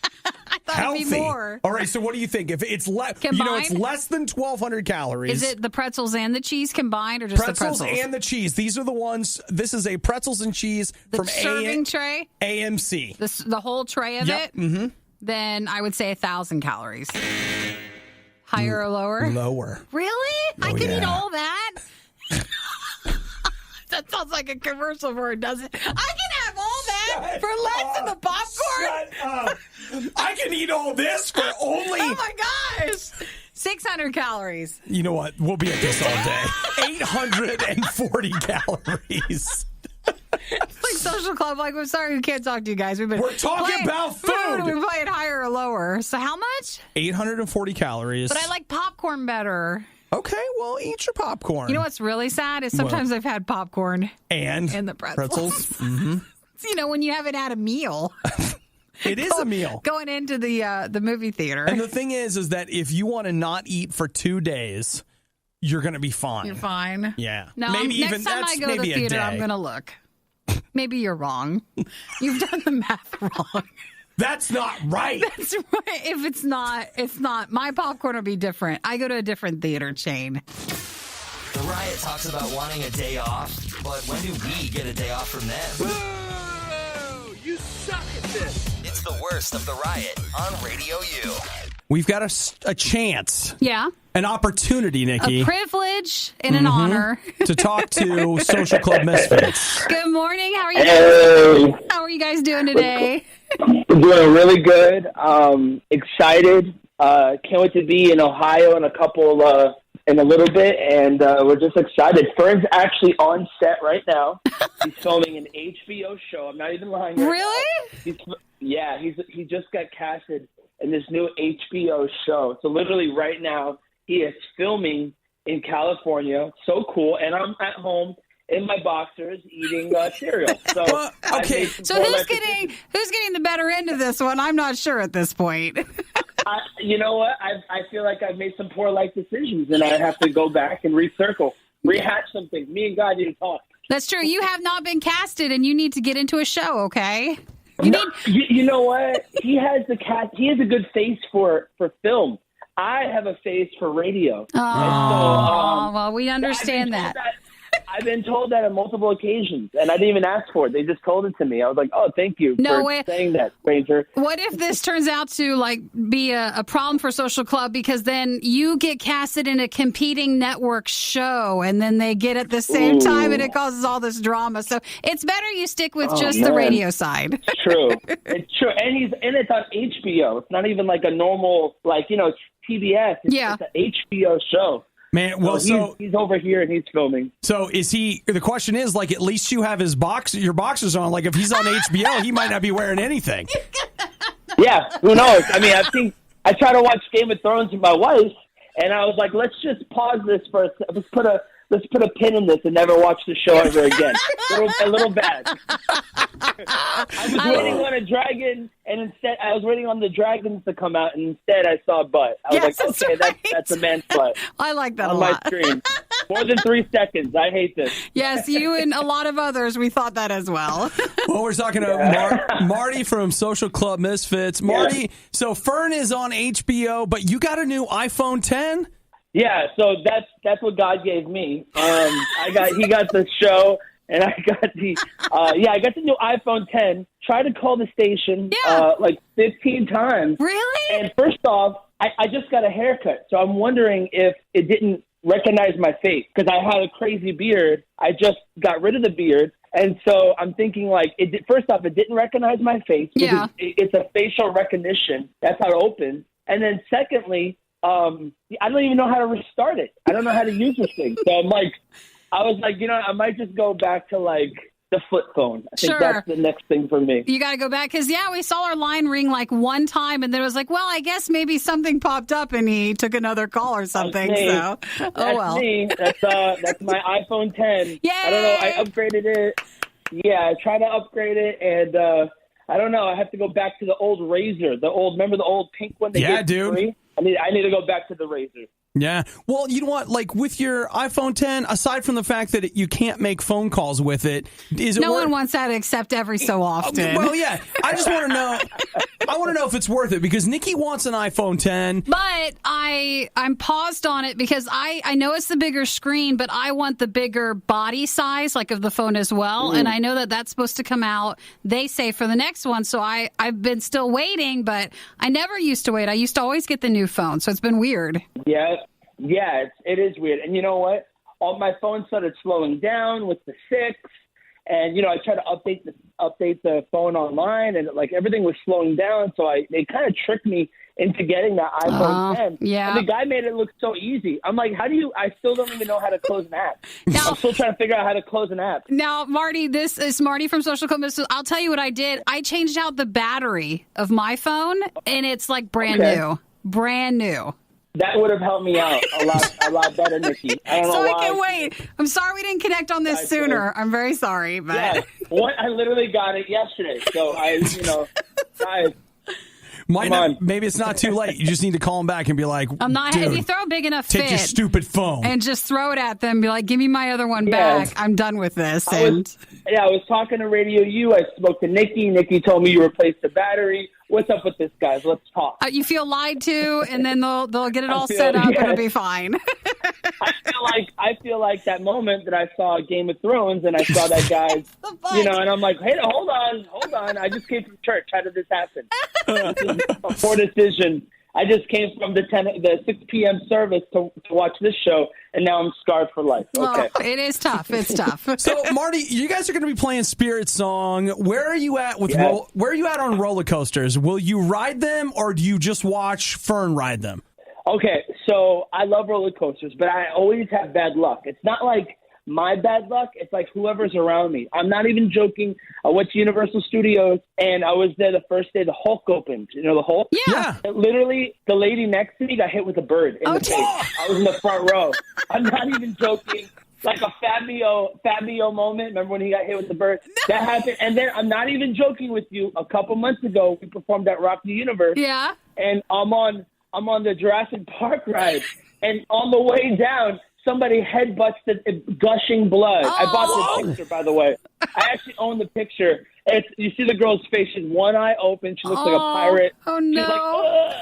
I thought it'd be more. All right, so what do you think? If it's it's less than 1,200 calories. Is it the pretzels and the cheese combined, or just the pretzels? And the cheese. These are the ones. This is a pretzels and cheese from serving tray. AMC. The whole tray of it. Mm-hmm. Then I would say 1,000 calories. Higher or lower? Lower. Really? I could eat all that. That sounds like a commercial word, doesn't it? I can have all that for less than the popcorn. Shut up. I can eat all this for only. Oh my gosh. 600 calories. You know what? We'll be at this all day. 840 calories. It's like Social Club. We're sorry we can't talk to you guys. We're talking about food. We play it higher or lower. So how much? 840 calories. But I like popcorn better. Okay, well, eat your popcorn. You know what's really sad is sometimes I've had popcorn and the pretzels. Mm-hmm. When you haven't had a meal. It is a meal. Going into the movie theater. And the thing is that if you want to not eat for 2 days, you're going to be fine. You're fine. Yeah. No, next time I go to the theater, I'm going to look. Maybe you're wrong. You've done the math wrong. That's not right. That's right. If it's not, it's not. My popcorn will be different. I go to a different theater chain. The Riot talks about wanting a day off, but when do we get a day off from them? Whoa! You suck at this! It's the worst of the Riot on RadioU. We've got a chance. Yeah. An opportunity, Nikki. A privilege and an honor. To talk to Social Club Misfits. Good morning. How are you guys? How are you guys doing today? Doing really good. Excited. Can't wait to be in Ohio in a little bit, and we're just excited. Fern's actually on set right now. He's filming an HBO show. I'm not even lying. Really? He just got casted in this new HBO show. So literally right now, he is filming in California. So cool. And I'm at home in my boxers eating cereal. So okay. So who's getting the better end of this one? I'm not sure at this point. You know what? I feel like I've made some poor life decisions, and I have to go back and rehash some things. Me and God need to talk. That's true. You have not been casted, and you need to get into a show, okay? You know what? He has a good face for film. I have a face for radio. Oh, well, we understand that. I've been told that on multiple occasions, and I didn't even ask for it. They just told it to me. I was like, "Oh, thank you for saying that, stranger." What if this turns out to be a problem for Social Club, because then you get casted in a competing network show, and then they get at the same time, and it causes all this drama. So it's better you stick with the radio side. It's true. It's true, and it's on HBO. It's not even like a normal it's TBS. It's an HBO show. Man, well, so he's over here and he's filming. So is he? The question is, at least you have your boxers on. If he's on HBO, he might not be wearing anything. Yeah, who knows? I mean, I try to watch Game of Thrones with my wife, and I was like, let's just pause this for a second. Let's put a pin in this and never watch the show ever again. A little bad. I was waiting on a dragon, and instead I was waiting on the dragons to come out, and instead I saw a butt. I was okay, right. that's a man's butt. I like that on a lot. My screen. More than 3 seconds. I hate this. Yes, you and a lot of others, we thought that as well. Well, we're talking to Marty from Social Club Misfits. Marty, so FERN is on HBO, but you got a new iPhone 10? Yeah, so that's what God gave me. He got the show, and I got the new iPhone 10. Tried to call the station 15 times. Really? And first off, I just got a haircut, so I'm wondering if it didn't recognize my face because I had a crazy beard. I just got rid of the beard, and so I'm thinking first off, it didn't recognize my face. Yeah, it's a facial recognition. That's how it opens. And then secondly, I don't even know how to restart it. I don't know how to use this thing. So I was like, I might just go back to the flip phone. I think that's the next thing for me. You got to go back because, we saw our line ring one time, and then it was I guess maybe something popped up and he took another call or something. That's so, that's me. That's my iPhone 10. Yay! I don't know. I upgraded it. Yeah, I tried to upgrade it, and I don't know. I have to go back to the old Razor. Remember the old pink one? Dude. Free? I need to go back to the Razor. Yeah. Well, you know what? With your iPhone 10, aside from the fact that you can't make phone calls with it, no one wants that except every so often. Well, yeah. I just want to know. I want to know if it's worth it because Nikki wants an iPhone 10. But I'm paused on it because I know it's the bigger screen, but I want the bigger body size, of the phone as well. And I know that that's supposed to come out, they say, for the next one. So I've been still waiting, but I never used to wait. I used to always get the new phone. So it's been weird. Yeah, it is weird. And you know what? All my phone started slowing down with the 6, and I tried to update the phone online, and everything was slowing down. So they kind of tricked me into getting that iPhone 10. Yeah. And the guy made it look so easy. I'm like, I still don't even know how to close an app. I'm still trying to figure out how to close an app. Now, Marty, this is Marty from Social Club Misfits. I'll tell you what I did. I changed out the battery of my phone, and it's brand new. Brand new. That would have helped me out a lot better, Nikki. I don't know why. I can wait. I'm sorry we didn't connect on this sooner. I'm very sorry, but I literally got it yesterday. So guys. Maybe it's not too late. You just need to call him back and be like, I'm not. Dude, if you throw a big enough take your stupid phone and just throw it at them, and be like, give me my other one back. I'm done with this. I was talking to RadioU. I spoke to Nikki. Nikki told me you replaced the battery. What's up with this, guys? Let's talk. You feel lied to, and then they'll get it all set up. Yes. It'll be fine. I feel like that moment that I saw Game of Thrones, and I saw that guy, and I'm like, hey, hold on. I just came from church. How did this happen? This is a poor decision. I just came from the 6 p.m. service to watch this show, and now I'm scarred for life. Okay. Oh, it is tough. It's tough. So, Marty, you guys are going to be playing Spirit Song. Where are you at where are you at on roller coasters? Will you ride them, or do you just watch FERN ride them? Okay, so I love roller coasters, but I always have bad luck. It's not like my bad luck. It's like whoever's around me. I'm not even joking. I went to Universal Studios, and I was there the first day the Hulk opened. You know the Hulk? Yeah. Literally, the lady next to me got hit with a bird in the face. I was in the front row. I'm not even joking. Like a Fabio moment. Remember when he got hit with the bird? That happened. And then I'm not even joking with you. A couple months ago, we performed at Rock the Universe. Yeah. And I'm on the Jurassic Park ride, and on the way down, somebody headbutts the gushing blood. I bought the picture, by the way. I actually own the picture. You see the girl's face. She's one eye open. She looks like a pirate. Oh, no. She's like,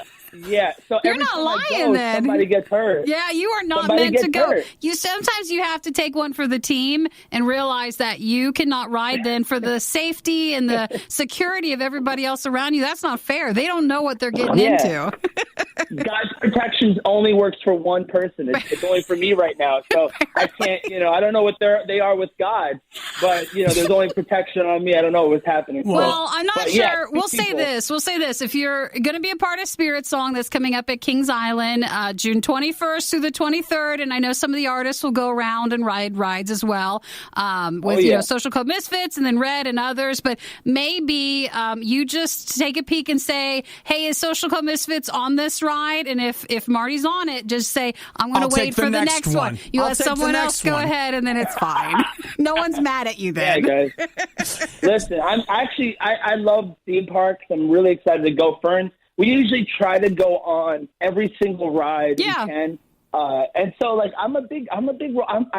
ugh. Yeah, so You're every not time lying I go, then. somebody gets hurt. Yeah, you are not Somebody meant to gets go. hurt. Sometimes you have to take one for the team and realize that you cannot ride then for the safety and the security of everybody else around you. That's not fair. They don't know what they're getting into. God's protection only works for one person. It's only for me right now. So I can't, I don't know what they are with God, but, there's only protection on me. I don't know what's happening. Well, I'm not sure. Yeah, We'll say this. If you're going to be a part of Spirit Song that's coming up at Kings Island, June 21st through the 23rd, and I know some of the artists will go around and ride rides as well with Social Club Misfits and then Red and others. But maybe you just take a peek and say, hey, is Social Club Misfits on this ride? And if Marty's on it, just say, I'm going to wait for the next one. You let someone else go ahead, and then it's fine. No one's mad at you then. Yeah, guys. Listen, I love theme parks. I'm really excited to go. FERN, we usually try to go on every single ride we can. And so, I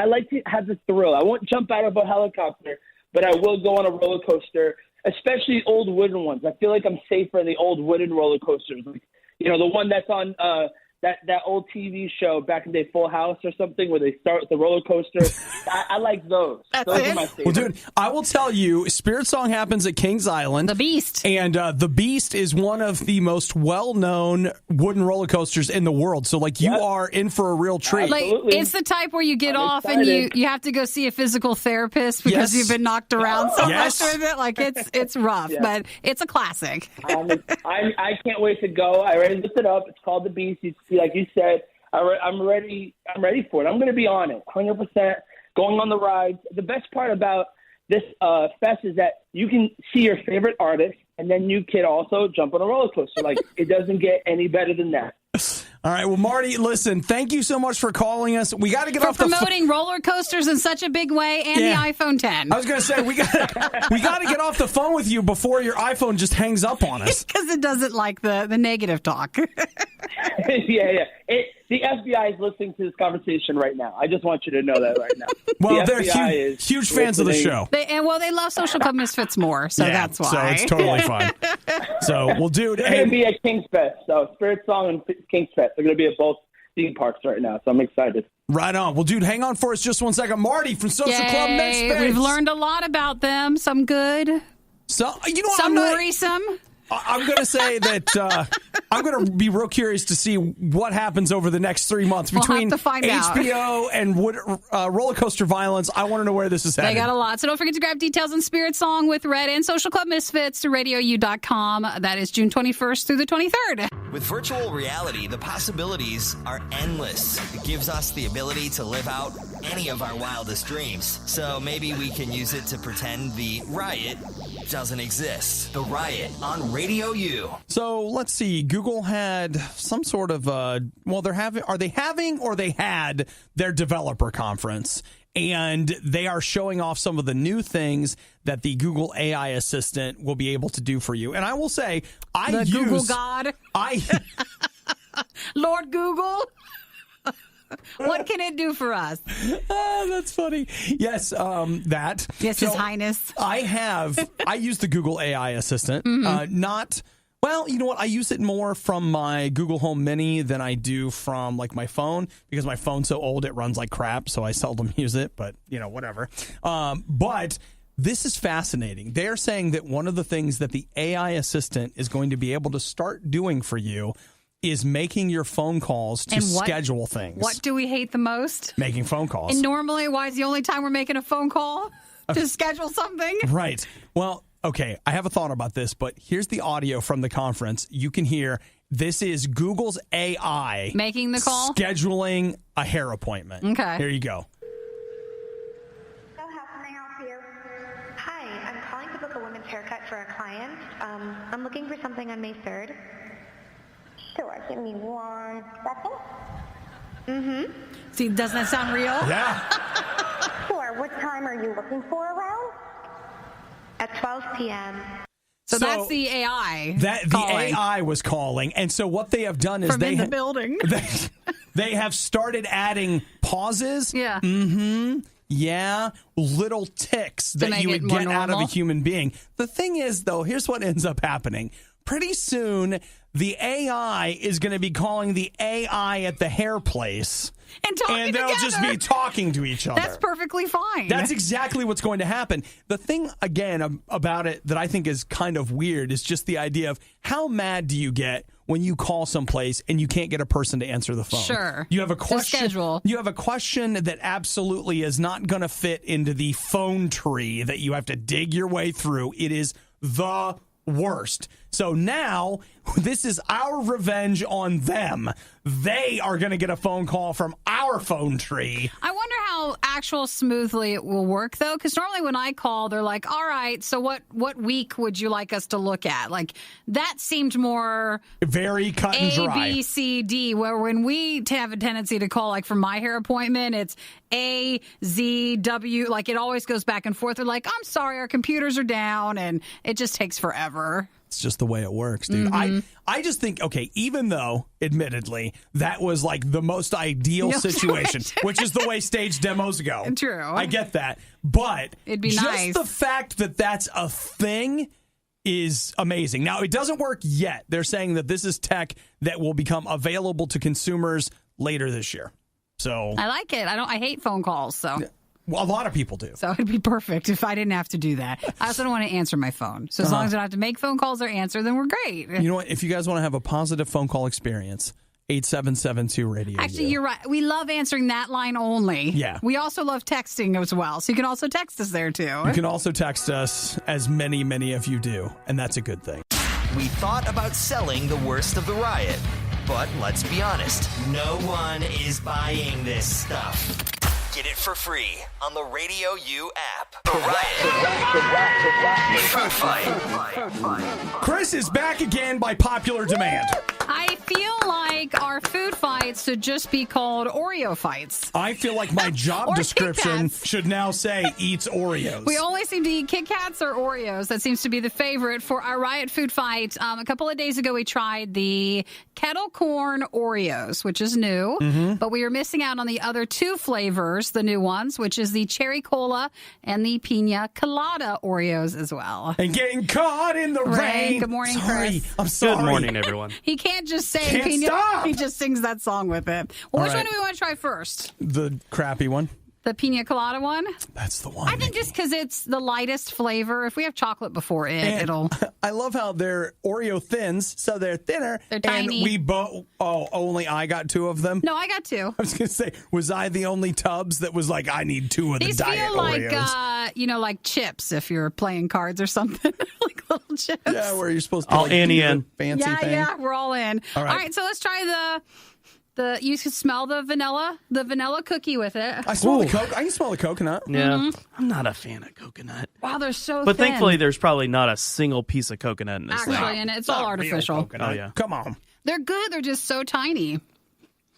like to have the thrill. I won't jump out of a helicopter, but I will go on a roller coaster, especially old wooden ones. I feel like I'm safer in the old wooden roller coasters. Like, the one that's on that old TV show back in the day, Full House or something, where they start with the roller coaster. I like those. Those are my favorite. Well, dude, I will tell you, Spirit Song happens at Kings Island. The Beast. And the Beast is one of the most well-known wooden roller coasters in the world. So, you are in for a real treat. It's the type where you get off excited. And you have to go see a physical therapist because you've been knocked around so much with it. It's rough, but it's a classic. I can't wait to go. I already looked it up. It's called The Beast. Like you said, I'm ready. I'm ready for it. I'm going to be on it, 100%. Going on the rides. The best part about this fest is that you can see your favorite artist, and then you can also jump on a roller coaster. It doesn't get any better than that. All right. Well, Marty, listen, thank you so much for calling us. We got to get off promoting roller coasters in such a big way and the iPhone 10. I was going to say, we got to get off the phone with you before your iPhone just hangs up on us. Because it doesn't like the negative talk. Yeah. The FBI is listening to this conversation right now. I just want you to know that right now. Well, they're huge fans of the show. They love Social Club Misfits more, so that's why. So it's totally fine. So, well, dude. They're going to be at King's Fest. So Spirit Song and King's Fest. They're going to be at both theme parks right now, so I'm excited. Right on. Well, dude, hang on for us just one second. Marty from Social Club Misfits. We've learned a lot about them. Some good. Some worrisome. I'm going to say that I'm going to be real curious to see what happens over the next 3 months between HBO and roller coaster violence. I want to know where this is headed. They got a lot. So don't forget to grab details on Spirit Song with Red and Social Club Misfits to RadioU.com. That is June 21st through the 23rd. With virtual reality, the possibilities are endless. It gives us the ability to live out any of our wildest dreams. So maybe we can use it to pretend the riot doesn't exist. The Riot on RadioU. So let's see. Google had some sort of they had their developer conference, and they are showing off some of the new things that the Google AI assistant will be able to do for you. And I will say, Google God. Lord Google. What can it do for us? That's funny. Yes, that. Yes, His Highness. I use the Google AI assistant. Well, you know what? I use it more from my Google Home Mini than I do from my phone, because my phone's so old it runs like crap, so I seldom use it, but whatever. But this is fascinating. They're saying that one of the things that the AI assistant is going to be able to start doing for you is making your phone calls to schedule things. What do we hate the most? Making phone calls. And normally, why is the only time we're making a phone call? To schedule something? Right. Well, okay, I have a thought about this, but here's the audio from the conference. You can hear this is Google's AI making the call? Scheduling a hair appointment. Okay. Here you go. for a client. I'm looking for something on May 3rd. Sure, give me 1 second. Mm-hmm. See, doesn't that sound real? Yeah. Sure, what time are you looking for around? At 12 p.m. So that's the AI. The AI was calling, and so what they have done is From in the building. They have started adding pauses. Yeah. Mm-hmm. Yeah. Little ticks that you would get out of a human being. The thing is, though, here's what ends up happening. Pretty soon, the AI is going to be calling the AI at the hair place. And they'll just be talking to each other. That's perfectly fine. That's exactly what's going to happen. The thing, again, about it that I think is kind of weird is just the idea of how mad do you get when you call someplace and you can't get a person to answer the phone? Sure. You have a question. Schedule. You have a question that absolutely is not going to fit into the phone tree that you have to dig your way through. It is the worst. So now this is our revenge on them. They are going to get a phone call from our phone tree. I wonder how actual smoothly it will work, though, because normally when I call, they're like, all right, so what week would you like us to look at? Like, that seemed more very cut and dry. A, B, C, D, where when we have a tendency to call, like for my hair appointment, it's A, Z, W, like it always goes back and forth. They're like, I'm sorry, our computers are down, and it just takes forever. It's just the way it works, dude. Mm-hmm. I just think, okay, even though, admittedly, that was like the most ideal situation, which is the way stage demos go. True. I get that. But it'd be just nice. The fact that that's a thing is amazing. Now, it doesn't work yet. They're saying that this is tech that will become available to consumers later this year. So I like it. I hate phone calls, so. Well, a lot of people do. So it'd be perfect if I didn't have to do that. I also don't want to answer my phone. So as long as I don't have to make phone calls or answer, then we're great. You know what? If you guys want to have a positive phone call experience, 8772 RadioU. Actually, you're right. We love answering that line only. Yeah. We also love texting as well. So you can also text us there, too. You can also text us, as many of you do. And that's a good thing. We thought about selling the worst of the riot. But let's be honest, no one is buying this stuff. Get it for free on the RadioU app. The Riot. Food Fight. Chris is back again by popular demand. I feel like our food fights should just be called Oreo fights. I feel like my job description should now say eats Oreos. We only seem to eat Kit Kats or Oreos. That seems to be the favorite for our Riot food fight. A couple of days ago, we tried the kettle corn Oreos, which is new, but we are missing out on the other two flavors, the new ones, which is the cherry cola and the pina colada Oreos as well. And getting caught in the rain. Good morning, sorry. Chris. I'm sorry. Good morning, everyone. He can't just say Can't pina. stop. He just sings that song with it. Well, which right. one do we want to try first? The crappy one. The pina colada one? That's the one. I think just because it's the lightest flavor. If we have chocolate before it'll... I love how they're Oreo thins, so they're thinner. They're tiny. And we both... Oh, only I got two of them? No, I got two. I was going to say, was I the only Tubbs that was like, I need two of the These diet feel like, Oreos? like chips if you're playing cards or something. Like little chips. Yeah, where you're supposed to All like, Annie do the in. fancy thing. Yeah, we're all in. All right, so let's try you can smell the vanilla cookie with it. I smell the coke. I can smell the coconut. Yeah, I'm not a fan of coconut. Wow, they're so But thin. thankfully, there's probably not a single piece of coconut in this thing. Actually, and it's all not real artificial. coconut. Oh, yeah. Come on. They're good. They're just so tiny.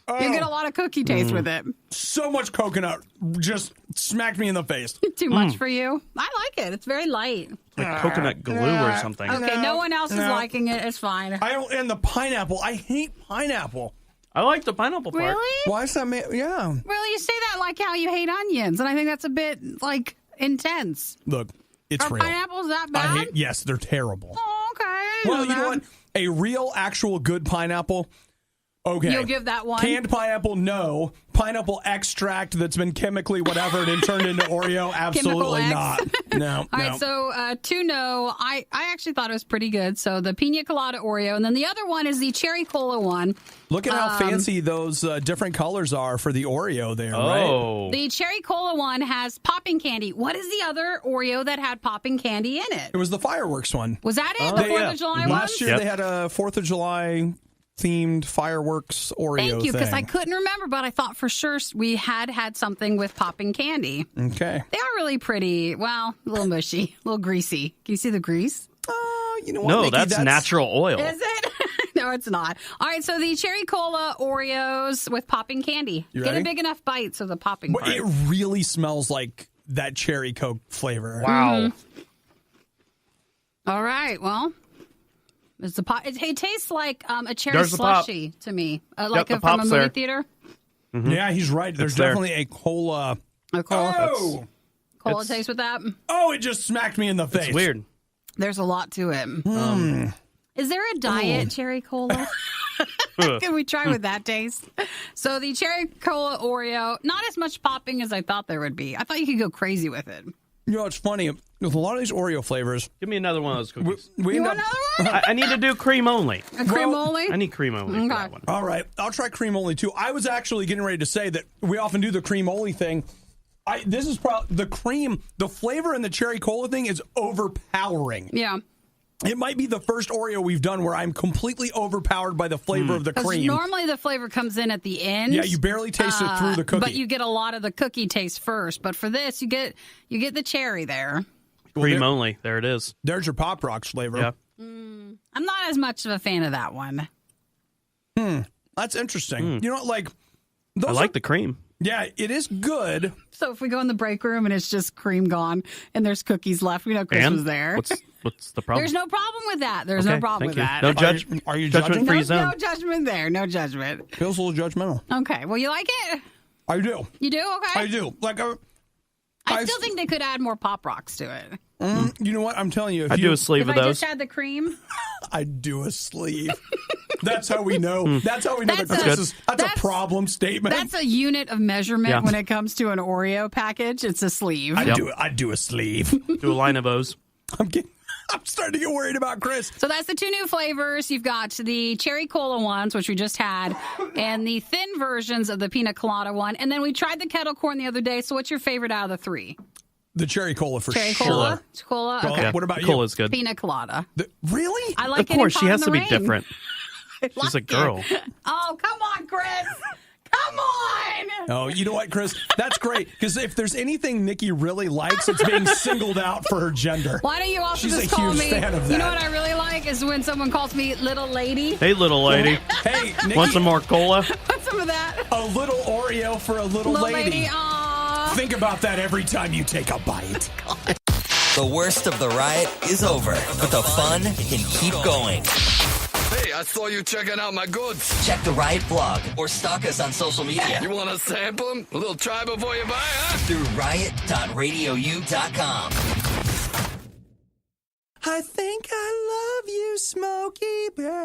Oh, You get a lot of cookie taste with it. so much coconut just smacked me in the face. Too much for you? I like it. It's very light. Like coconut glue or something. Okay, no one else is liking it. It's fine. I don't. And the pineapple. I hate pineapple. I like the pineapple part. Really? Why is that? Yeah. Really? You say that like how you hate onions, and I think that's a bit like intense. Look, it's Are real. pineapples that bad? Yes, they're terrible. Oh, okay. Well, you know what? A real, actual good pineapple. Okay. You'll give that one? Canned pineapple, no. Pineapple extract that's been chemically whatever and turned into Oreo, absolutely not. No. All right, so two no. I actually thought it was pretty good. So the pina colada Oreo, and then the other one is the cherry cola one. Look at how fancy those different colors are for the Oreo there, Oh. right? The cherry cola one has popping candy. What is the other Oreo that had popping candy in it? It was the fireworks one. Was that it? The 4th of July one? Last year they had a 4th of July themed fireworks Oreo Thank you, because thing. I couldn't remember, but I thought for sure we had something with popping candy. Okay. They are really pretty. Well, a little mushy, a little greasy. Can you see the grease? you know what? No, Nikki, that's natural oil. Is it? No, it's not. All right, so the cherry cola Oreos with popping candy. You Get ready? a big enough bite so the popping But part. it really smells like that cherry Coke flavor. Wow. All right, well, it's the pop. It tastes like a cherry There's the pop. slushy to me, Yep, the from a pop's movie there. theater. Yeah, he's right. There's there. definitely a cola. A cola, Oh! cola taste with that. Oh, it just smacked me in the face. It's weird. There's a lot to it. Is there a diet cherry cola? Can we try with that taste? So the cherry cola Oreo, not as much popping as I thought there would be. I thought you could go crazy with it. You know, it's funny. With a lot of these Oreo flavors, Give me another one of those cookies. we You end want up. another one? I need to do cream only. A cream only? I need cream only for that one. All right, I'll try cream only too. I was actually getting ready to say that we often do the cream only thing. This is probably the cream, the flavor in the cherry cola thing is overpowering. Yeah. It might be the first Oreo we've done where I'm completely overpowered by the flavor of the cream. Normally the flavor comes in at the end. Yeah, you barely taste it through the cookie. But you get a lot of the cookie taste first. But for this, you get the cherry there. Cream only. There it is. There's your Pop Rocks flavor. Yeah. I'm not as much of a fan of that one. That's interesting. You know, like those I like the cream. Yeah, it is good. So if we go in the break room and it's just cream gone and there's cookies left, we know Chris And was there. what's the problem? There's no problem with that. There's Okay, no problem thank with you. that. No judge. Are you judging? Judgment-free no, zone. no judgment there. No judgment. Feels a little judgmental. Okay. Well, you like it? I do. You do? Okay. I do. Like I still think they could add more Pop Rocks to it. You know what? I'm telling you. If I'd do a sleeve If of I those. just had the cream. I'd do a sleeve. That's how we know. That's how we know That's that's a problem statement. That's a unit of measurement Yeah. when it comes to an Oreo package. It's a sleeve. I'd do a sleeve. Do a line of O's. I'm starting to get worried about Chris. So that's the two new flavors. You've got the cherry cola ones, which we just had, and the thin versions of the pina colada one. And then we tried the kettle corn the other day. So what's your favorite out of the three? The cherry cola for Cherry sure. cola? Cola? Well, Okay. What about you? Cola's good. Pina colada. Really? I like Of course, it she in has Pot to in be the Rain. different. She's a girl. Oh, come on, Chris. Come on. Oh, you know what, Chris? That's great. Because if there's anything Nikki really likes, it's being singled out for her gender. Why don't you also She's just a call huge me? fan of that. You know what I really like is when someone calls me little lady. Hey, little lady. Hey, Nikki, Want some more cola? Want some of that? a little Oreo for a little lady. Aw. Think about that every time you take a bite. The worst of the riot is over, but the fun can keep going. Hey, I saw you checking out my goods. Check the Riot blog or stalk us on social media You want to sample them? A little try before you buy, huh? through riot.radiou.com. I think I love you, Smokey Bear.